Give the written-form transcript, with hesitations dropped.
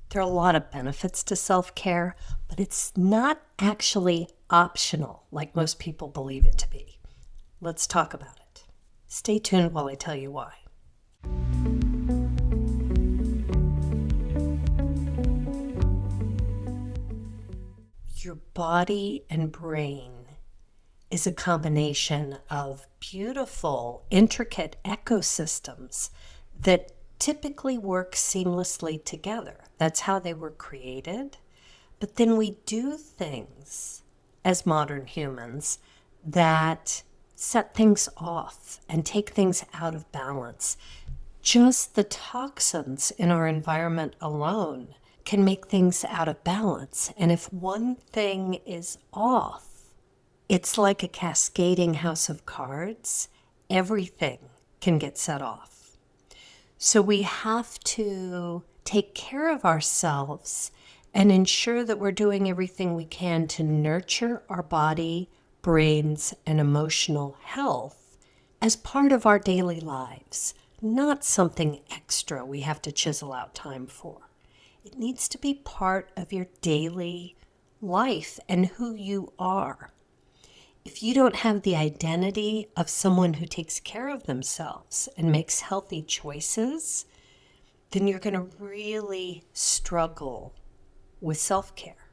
There are a lot of benefits to self-care, but it's not actually optional like most people believe it to be. Let's talk about it. Stay tuned while I tell you why. Your body and brain is a combination of beautiful, intricate ecosystems that typically work seamlessly together. That's how they were created. But then we do things as modern humans that set things off and take things out of balance. Just the toxins in our environment alone can make things out of balance. And if one thing is off, it's like a cascading house of cards. Everything can get set off. So we have to take care of ourselves and ensure that we're doing everything we can to nurture our body, brains, and emotional health as part of our daily lives, not something extra we have to chisel out time for. It needs to be part of your daily life and who you are. If you don't have the identity of someone who takes care of themselves and makes healthy choices, then you're going to really struggle with self-care.